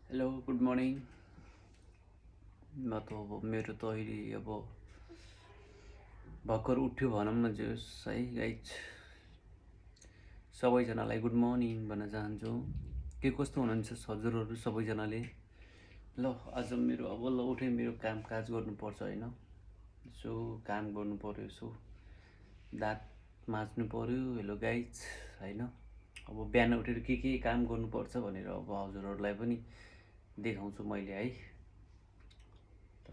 Hello good morning. म त अब मेरो त अहिले अब भर्खर उठ्यो भनौँ न जोस् है गाइज। सबैजनालाई गुड मर्निङ भन्न चाहन्छु। के कस्तो हुनुहुन्छ हजुरहरू सबैजनाले? ल आज मेरो अब ल उठेँ, मेरो काम काज गर्नुपर्छ होइन। यसो काम गर्नु पऱ्यो, यसो दाँत माझ्नु पऱ्यो। हेलो गाइज होइन। अब बिहान उठेर के काम गर्नुपर्छ भनेर अब हजुरहरूलाई पनि देखाउँछु मैले है।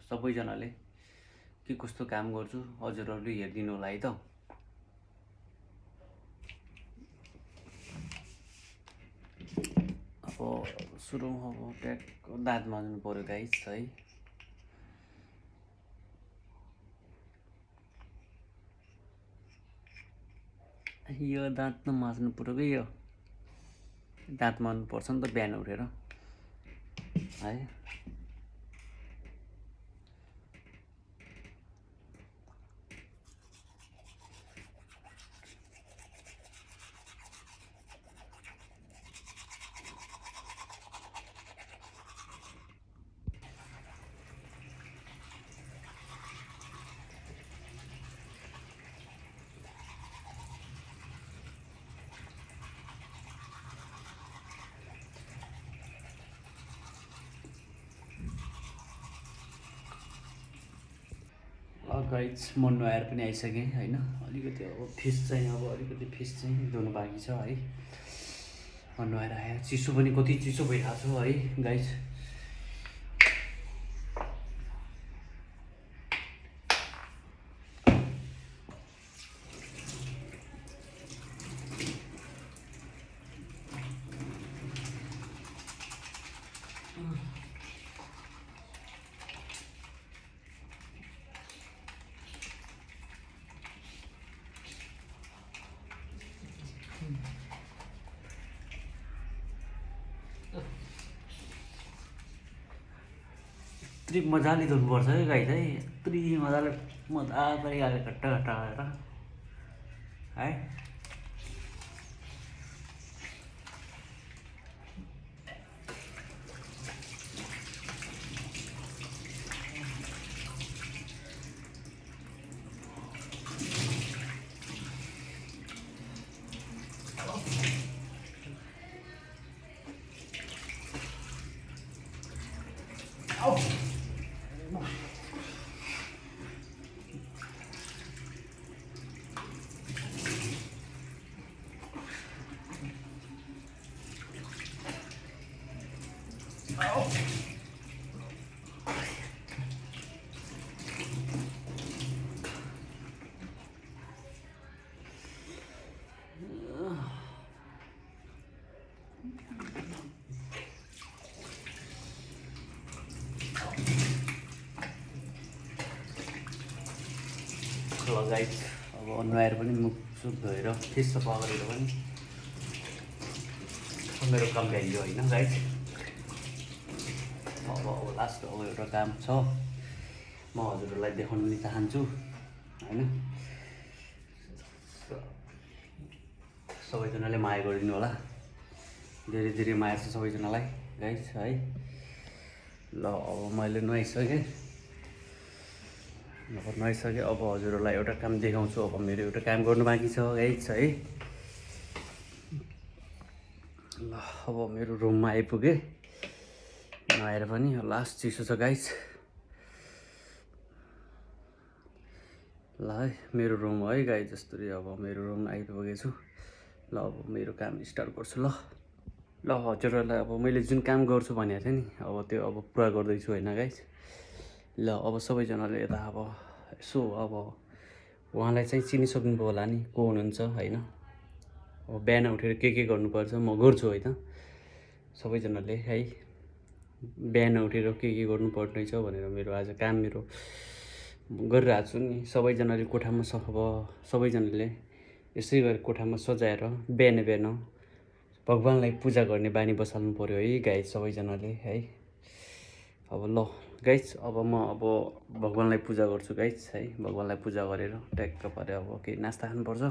सबैजनाले के कस्तो काम गर्छु हजुरहरूले हेरिदिनु होला है त। अब सुरु अब ट्याक दाँत माझ्नु पऱ्यो गाइस है। यो दाँत नमाज्नु पऱ्यो कि यो दाँत माझ्नु पर्छ नि त बिहान उठेर है। गाइज म नुहाएर पनि आइसकेँ होइन। अलिकति अब फिस चाहिँ धुनु बाँकी छ है। म नुहाएर आएँ, चिसो पनि कति चिसो भइरहेको छ है गाइज। यत्रो मजाले धुनुपर्छ है गाइज है। यत्रो मजाले गरिहाल्यो घट्टा गरेर है। ल गाइज अब नुहाएर पनि मुख सुख धोएर फेस सफा गरेर पनि मेरो काम भ्याइयो होइन गाइज। अब लास्ट अब एउटा काम छ, म हजुरहरूलाई देखाउन पनि चाहन्छु होइन। सबैजनाले माया गरिदिनु होला, धेरै धेरै माया छ सबैजनालाई गाइज है। ल अब मैले नुहाइसकेँ, अब हजुरहरूलाई एउटा काम देखाउँछु। अब मेरो एउटा काम गर्नु बाँकी छ गाइज है। ल अब मेरो रुममा आइपुगेँ नुहाएर पनि। लास्ट चिसो छ गाइज। ल है मेरो रुम है गाइज, जस्तै अब मेरो रुममा आइपुगेछु। ल अब मेरो काम स्टार्ट गर्छु। ल हजुरहरूलाई अब मैले जुन काम गर्छु भनेको थिएँ नि, अब त्यो अब पुरा गर्दैछु होइन गाइज। ल अब सबैजनाले यता अब यसो अब उहाँलाई चाहिँ चिनिसक्नुभयो होला नि को हुनुहुन्छ होइन। अब बिहान उठेर के गर्नुपर्छ म गर्छु है त। सबैजनाले है बिहान उठेर के गर्नुपर्ने छ भनेर मेरो आज काम मेरो गरिरहेको छु नि। सबैजनाले कोठामा सबैजनाले यसै गरी कोठामा सजाएर बिहान भगवान्लाई पूजा गर्ने बानी बसाल्नु पऱ्यो है गाइज सबैजनाले है। अब ल गाइज अब म अब भगवान्लाई पूजा गर्छु गाइज है। भगवान्लाई पूजा गरेर ट्याक्क पारेर अब केही नास्ता खानुपर्छ।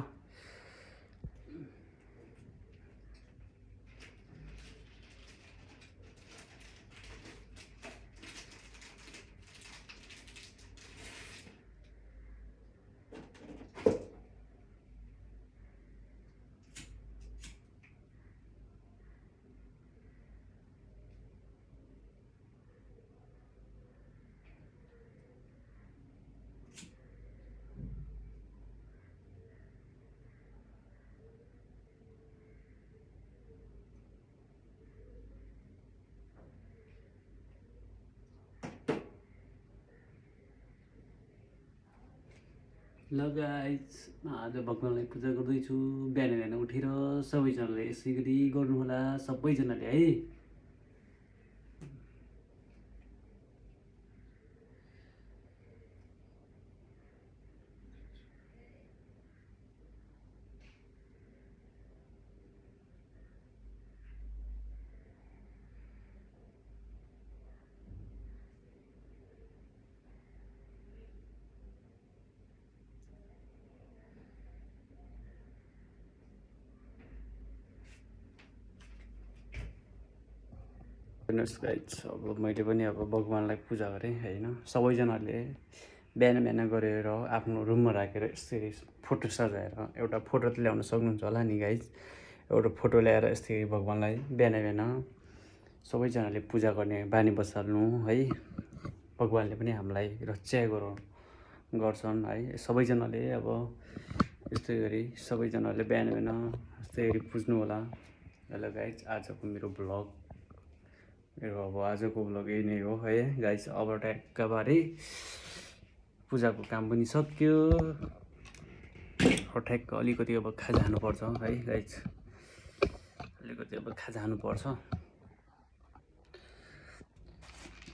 ल गाइज आज भगवान्लाई पूजा गर्दैछु। बिहान बिहान उठेर सबैजनाले यसै गरी गर्नुहोला, सबैजनाले है। हेर्नुहोस् गाइज, अब मैले पनि अब भगवान्लाई पूजा गरेँ होइन। सबैजनाले बिहान बिहान गरेर आफ्नो रुममा राखेर यसरी फोटो सजाएर एउटा फोटो त ल्याउन सक्नुहुन्छ होला नि गाइज। एउटा फोटो ल्याएर यसरी भगवान्लाई बिहान बिहान सबैजनाले पूजा गर्ने बानी बसाल्नु है। भगवान्ले पनि हामीलाई रक्षा गर्छन् है। सबैजनाले अब यस्तै गरी सबैजनाले बिहान बिहान यस्तै गरी पुज्नु होला। हेलो गाइज, आजको मेरो अब आजको ब्लग यही नै हो है गाइज। अब ट्याक्कबारे पूजाको काम पनि सक्यो। ठ्याक्क अलिकति अब खाजा खानुपर्छ है गाइज, अलिकति अब खाजा खानुपर्छ।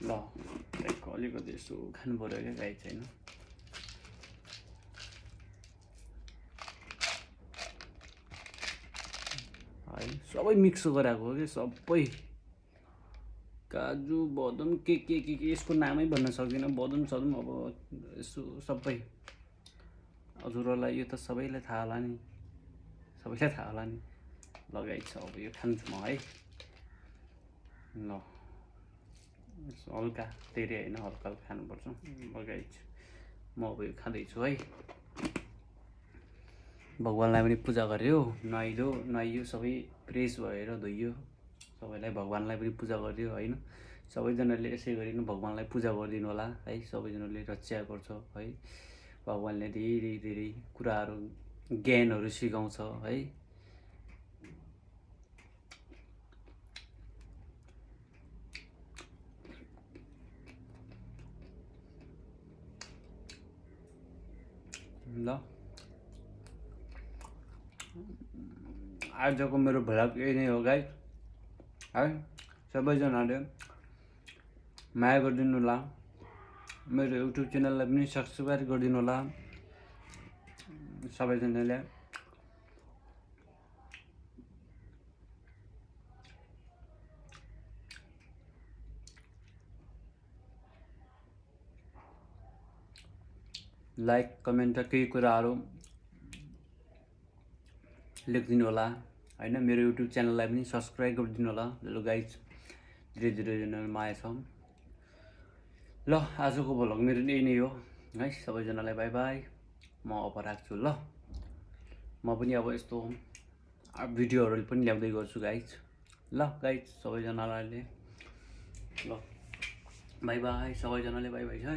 ल ठ्याक्क अलिकति यसो खानु पऱ्यो क्या गाइज होइन। है सबै मिक्स गराएको हो कि सबै काजु बदम के यसको नामै भन्न सक्दिनँ। बदम सदम अब यसो सबै हजुरहरूलाई यो त सबैलाई थाहा होला नि, सबैलाई थाहा होला नि। लगाइछ अब यो खान्छु म है। ल हल्का धेरै होइन, हल्का हल्का खानुपर्छ। लगाइछ म अब यो खाँदैछु है। भगवान्लाई पनि पूजा गर्यो, नुहाइयो, सबै फ्रेस भएर धोइयो। सबैलाई भगवान्लाई पनि पूजा गरिदियो होइन। सबैजनाले यसै गरी नै भगवान्लाई पूजा गरिदिनु होला है। सबैजनाले रक्षा गर्छ है। भगवान्ले धेरै धेरै कुराहरू ज्ञानहरू सिकाउँछ है। ल आजको मेरो भ्लग यही नै हो गाइस है। सबैजनाले माया गरिदिनु होला। मेरो युट्युब च्यानललाई पनि सब्सक्राइब गरिदिनु होला सबैजनाले। लाइक कमेन्ट केही कुराहरू लेखिदिनु होला होइन। मेरो युट्युब च्यानललाई पनि सब्सक्राइब गरिदिनु होला। ल गाइज, धेरै धेरैजनाले माया छ। ल आजको भ्लग मेरो यही नै हो है। सबैजनालाई बाई बाई। म अब राख्छु ल। म पनि अब यस्तो भिडियोहरू पनि ल्याउँदै गर्छु गाइज। ल गाइज सबैजनाले ल बाई बाई, सबैजनाले बाई बाई है।